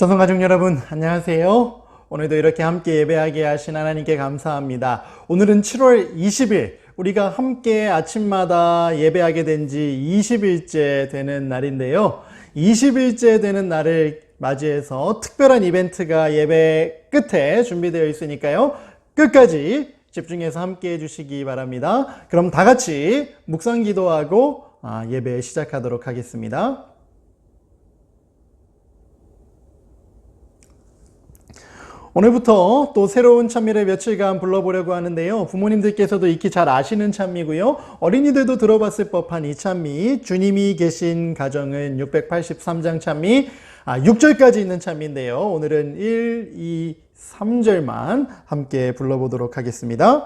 자손가족 여러분, 안녕하세요. 오늘도 이렇게 함께 예배하게 하신 하나님께 감사합니다. 오늘은 7월 20일, 우리가 함께 아침마다 예배하게 된 지 20일째 되는 날인데요. 20일째 되는 날을 맞이해서 특별한 이벤트가 예배 끝에 준비되어 있으니까요. 끝까지 집중해서 함께 해주시기 바랍니다. 그럼 다 같이 묵상 기도하고 예배 시작하도록 하겠습니다. 오늘부터 또 새로운 찬미를 며칠간 불러보려고 하는데요. 부모님들께서도 익히 잘 아시는 찬미고요. 어린이들도 들어봤을 법한 이 찬미, 주님이 계신 가정은 683장 찬미, 6절까지 있는 찬미인데요. 오늘은 1, 2, 3절만 함께 불러보도록 하겠습니다.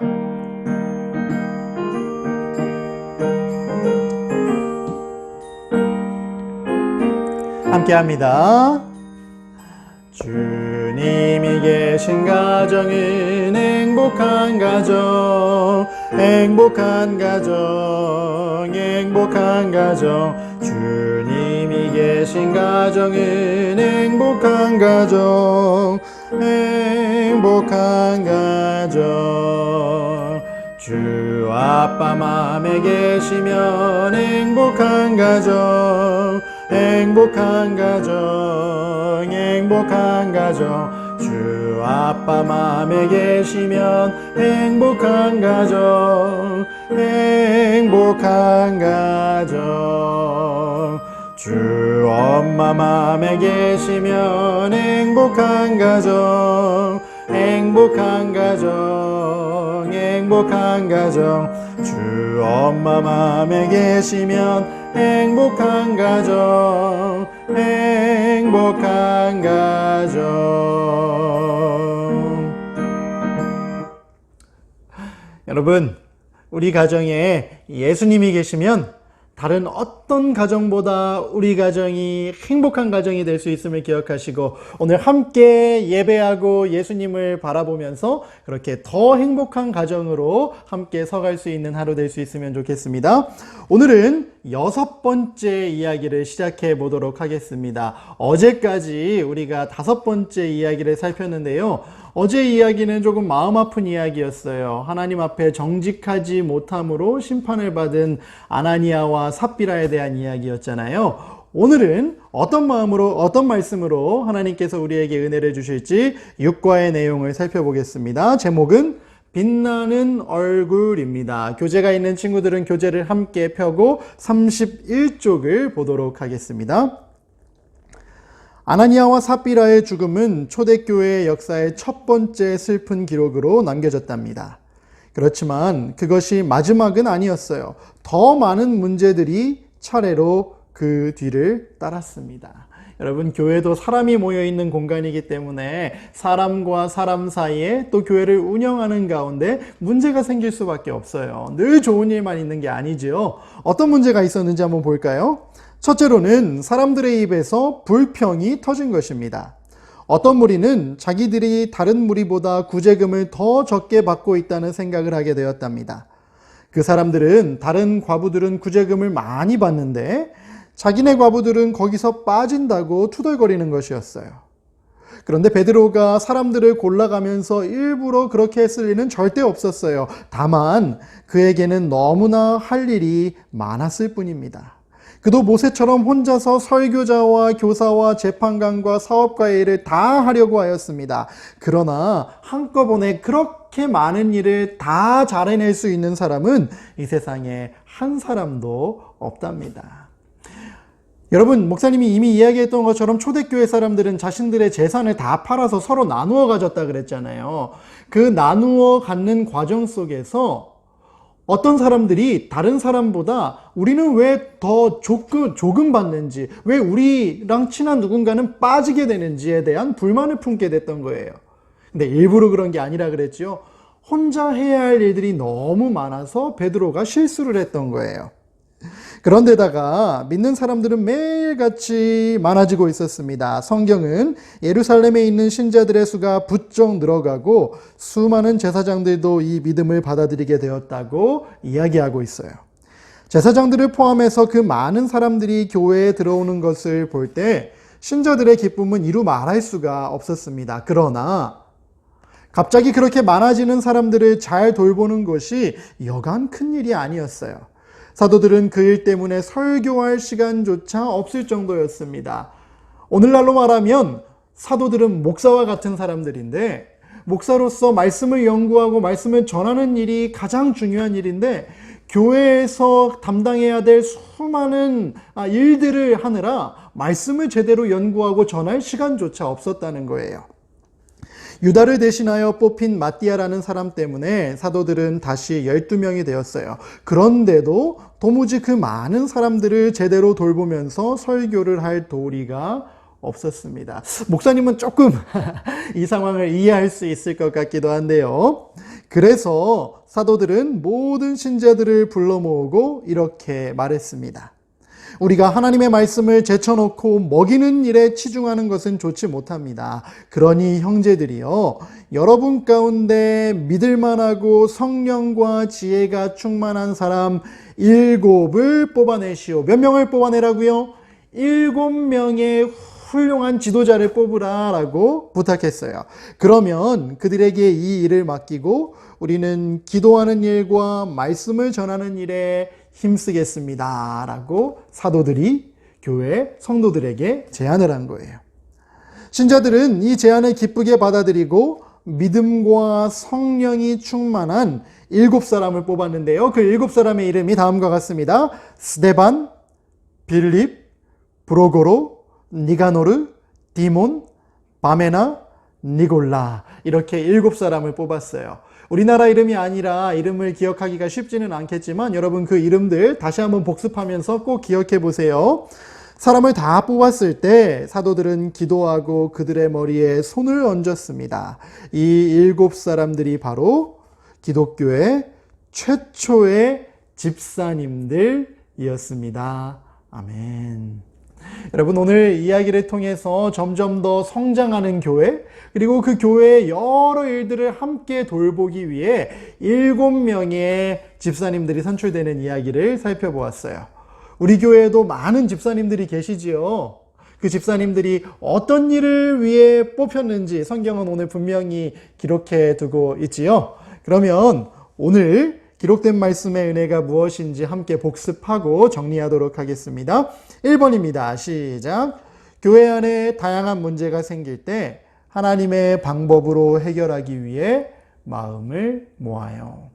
함께 합니다. 주님이 계신 가정은 행복한 가정, 행복한 가정, 행복한 가정. 주님이 계신 가정은 행복한 가정, 행복한 가정. 주 아빠 맘에 계시면 행복한 가정, 행복한 가정, 행복한 가정. 주 아빠 맘에 계시면 행복한 가정, 행복한 가정. 주 엄마 맘에 계시면 행복한 가정, 행복한 가정, 행복한 가정. 주 엄마 맘에 계시면 행복한 가정, 행복한 가정. 여러분, 우리 가정에 예수님이 계시면 다른 어떤 가정보다 우리 가정이 행복한 가정이 될 수 있음을 기억하시고, 오늘 함께 예배하고 예수님을 바라보면서 그렇게 더 행복한 가정으로 함께 서갈 수 있는 하루 될 수 있으면 좋겠습니다. 오늘은 6번째 이야기를 시작해 보도록 하겠습니다. 어제까지 우리가 5번째 이야기를 살폈는데요. 어제 이야기는 조금 마음 아픈 이야기였어요. 하나님 앞에 정직하지 못함으로 심판을 받은 아나니아와 삽비라에 대한 이야기였잖아요. 오늘은 어떤 마음으로, 어떤 말씀으로 하나님께서 우리에게 은혜를 주실지 6과의 내용을 살펴보겠습니다. 제목은 빛나는 얼굴입니다. 교재가 있는 친구들은 교재를 함께 펴고 31쪽을 보도록 하겠습니다. 아나니아와 삽비라의 죽음은 초대교회의 역사의 첫 번째 슬픈 기록으로 남겨졌답니다. 그렇지만 그것이 마지막은 아니었어요. 더 많은 문제들이 차례로 그 뒤를 따랐습니다. 여러분, 교회도 사람이 모여있는 공간이기 때문에 사람과 사람 사이에 또 교회를 운영하는 가운데 문제가 생길 수밖에 없어요. 늘 좋은 일만 있는 게 아니죠. 어떤 문제가 있었는지 한번 볼까요? 첫째로는 사람들의 입에서 불평이 터진 것입니다. 어떤 무리는 자기들이 다른 무리보다 구제금을 더 적게 받고 있다는 생각을 하게 되었답니다. 그 사람들은 다른 과부들은 구제금을 많이 받는데 자기네 과부들은 거기서 빠진다고 투덜거리는 것이었어요. 그런데 베드로가 사람들을 골라가면서 일부러 그렇게 했을 리는 절대 없었어요. 다만 그에게는 너무나 할 일이 많았을 뿐입니다. 그도 모세처럼 혼자서 설교자와 교사와 재판관과 사업가의 일을 다 하려고 하였습니다. 그러나 한꺼번에 그렇게 많은 일을 다 잘해낼 수 있는 사람은 이 세상에 한 사람도 없답니다. 여러분, 목사님이 이미 이야기했던 것처럼 초대교회 사람들은 자신들의 재산을 다 팔아서 서로 나누어 가졌다 그랬잖아요. 그 나누어 갖는 과정 속에서 어떤 사람들이 다른 사람보다 우리는 왜 더 조금 받는지, 왜 우리랑 친한 누군가는 빠지게 되는지에 대한 불만을 품게 됐던 거예요. 근데 일부러 그런 게 아니라 그랬죠. 혼자 해야 할 일들이 너무 많아서 베드로가 실수를 했던 거예요. 그런데다가 믿는 사람들은 매일같이 많아지고 있었습니다. 성경은 예루살렘에 있는 신자들의 수가 부쩍 늘어가고 수많은 제사장들도 이 믿음을 받아들이게 되었다고 이야기하고 있어요. 제사장들을 포함해서 그 많은 사람들이 교회에 들어오는 것을 볼 때 신자들의 기쁨은 이루 말할 수가 없었습니다. 그러나 갑자기 그렇게 많아지는 사람들을 잘 돌보는 것이 여간 큰 일이 아니었어요. 사도들은 그 일 때문에 설교할 시간조차 없을 정도였습니다. 오늘날로 말하면 사도들은 목사와 같은 사람들인데, 목사로서 말씀을 연구하고 말씀을 전하는 일이 가장 중요한 일인데, 교회에서 담당해야 될 수많은 일들을 하느라 말씀을 제대로 연구하고 전할 시간조차 없었다는 거예요. 유다를 대신하여 뽑힌 마띠아라는 사람 때문에 사도들은 다시 12명이 되었어요. 그런데도 도무지 그 많은 사람들을 제대로 돌보면서 설교를 할 도리가 없었습니다. 목사님은 조금 이 상황을 이해할 수 있을 것 같기도 한데요. 그래서 사도들은 모든 신자들을 불러 모으고 이렇게 말했습니다. 우리가 하나님의 말씀을 제쳐놓고 먹이는 일에 치중하는 것은 좋지 못합니다. 그러니 형제들이여, 여러분 가운데 믿을만하고 성령과 지혜가 충만한 사람 7을 뽑아내시오. 몇 명을 뽑아내라고요? 7명의 훌륭한 지도자를 뽑으라라고 부탁했어요. 그러면 그들에게 이 일을 맡기고 우리는 기도하는 일과 말씀을 전하는 일에 힘쓰겠습니다 라고 사도들이 교회 성도들에게 제안을 한 거예요. 신자들은 이 제안을 기쁘게 받아들이고 믿음과 성령이 충만한 7사람을 뽑았는데요. 그 7사람의 이름이 다음과 같습니다. 스데반, 빌립, 브로고로, 니가노르, 디몬, 바메나, 니골라, 이렇게 7사람을 뽑았어요. 우리나라 이름이 아니라 이름을 기억하기가 쉽지는 않겠지만 여러분 그 이름들 다시 한번 복습하면서 꼭 기억해 보세요. 사람을 다 뽑았을 때 사도들은 기도하고 그들의 머리에 손을 얹었습니다. 이 7사람들이 바로 기독교의 최초의 집사님들이었습니다. 아멘. 여러분, 오늘 이야기를 통해서 점점 더 성장하는 교회, 그리고 그 교회의 여러 일들을 함께 돌보기 위해 7명의 집사님들이 선출되는 이야기를 살펴보았어요. 우리 교회에도 많은 집사님들이 계시지요. 그 집사님들이 어떤 일을 위해 뽑혔는지 성경은 오늘 분명히 기록해 두고 있지요. 그러면 오늘 기록된 말씀의 은혜가 무엇인지 함께 복습하고 정리하도록 하겠습니다. 1번입니다. 시작. 교회 안에 다양한 문제가 생길 때 하나님의 방법으로 해결하기 위해 마음을 모아요.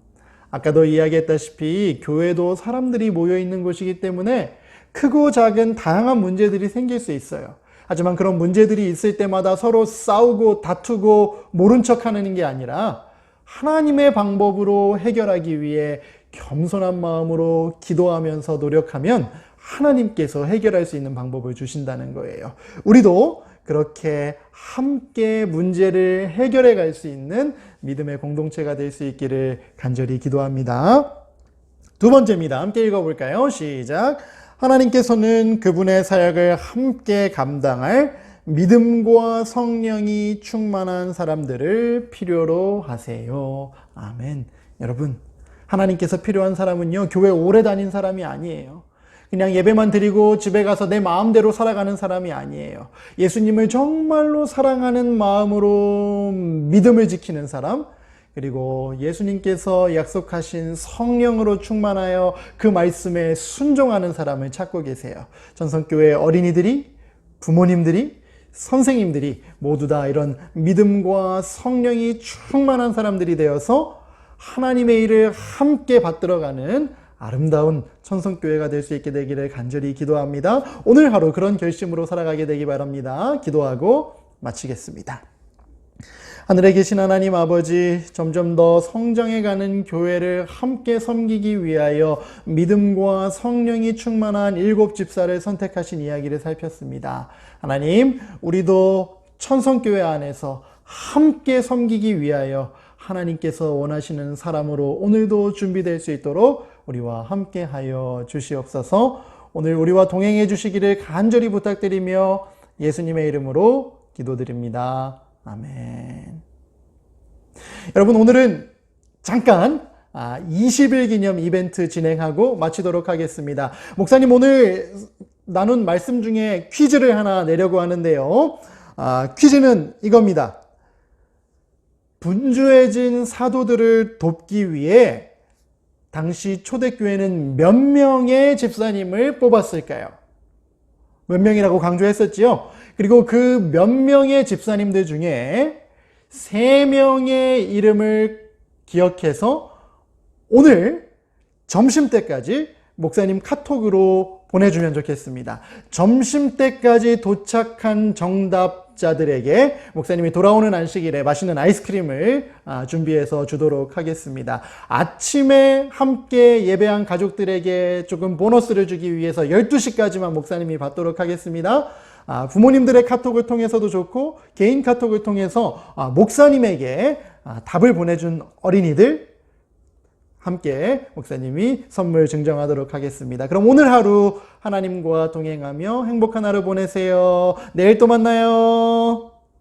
아까도 이야기했다시피 교회도 사람들이 모여 있는 곳이기 때문에 크고 작은 다양한 문제들이 생길 수 있어요. 하지만 그런 문제들이 있을 때마다 서로 싸우고 다투고 모른 척하는 게 아니라 하나님의 방법으로 해결하기 위해 겸손한 마음으로 기도하면서 노력하면 하나님께서 해결할 수 있는 방법을 주신다는 거예요. 우리도 그렇게 함께 문제를 해결해 갈 수 있는 믿음의 공동체가 될 수 있기를 간절히 기도합니다. 2번째입니다. 함께 읽어볼까요? 시작. 하나님께서는 그분의 사역을 함께 감당할 믿음과 성령이 충만한 사람들을 필요로 하세요. 아멘. 여러분, 하나님께서 필요한 사람은요, 교회 오래 다닌 사람이 아니에요. 그냥 예배만 드리고 집에 가서 내 마음대로 살아가는 사람이 아니에요. 예수님을 정말로 사랑하는 마음으로 믿음을 지키는 사람, 그리고 예수님께서 약속하신 성령으로 충만하여 그 말씀에 순종하는 사람을 찾고 계세요. 전성교회 어린이들이, 부모님들이, 선생님들이 모두 다 이런 믿음과 성령이 충만한 사람들이 되어서 하나님의 일을 함께 받들어가는 아름다운 천성교회가 될 수 있게 되기를 간절히 기도합니다. 오늘 하루 그런 결심으로 살아가게 되기 바랍니다. 기도하고 마치겠습니다. 하늘에 계신 하나님 아버지, 점점 더 성장해가는 교회를 함께 섬기기 위하여 믿음과 성령이 충만한 7 집사를 선택하신 이야기를 살폈습니다. 하나님, 우리도 천성교회 안에서 함께 섬기기 위하여 하나님께서 원하시는 사람으로 오늘도 준비될 수 있도록 우리와 함께 하여 주시옵소서. 오늘 우리와 동행해 주시기를 간절히 부탁드리며 예수님의 이름으로 기도드립니다. 아멘. 여러분, 오늘은 잠깐 20일 기념 이벤트 진행하고 마치도록 하겠습니다. 목사님, 오늘 나눈 말씀 중에 퀴즈를 하나 내려고 하는데요. 퀴즈는 이겁니다. 분주해진 사도들을 돕기 위해 당시 초대교회는 몇 명의 집사님을 뽑았을까요? 몇 명이라고 강조했었지요. 그리고 그 몇 명의 집사님들 중에 3명의 이름을 기억해서 오늘 점심때까지 목사님 카톡으로 보내주면 좋겠습니다. 점심때까지 도착한 정답자들에게 목사님이 돌아오는 안식일에 맛있는 아이스크림을 준비해서 주도록 하겠습니다. 아침에 함께 예배한 가족들에게 조금 보너스를 주기 위해서 12시까지만 목사님이 받도록 하겠습니다. 부모님들의 카톡을 통해서도 좋고 개인 카톡을 통해서 목사님에게 답을 보내준 어린이들 함께 목사님이 선물 증정하도록 하겠습니다. 그럼 오늘 하루 하나님과 동행하며 행복한 하루 보내세요. 내일 또 만나요.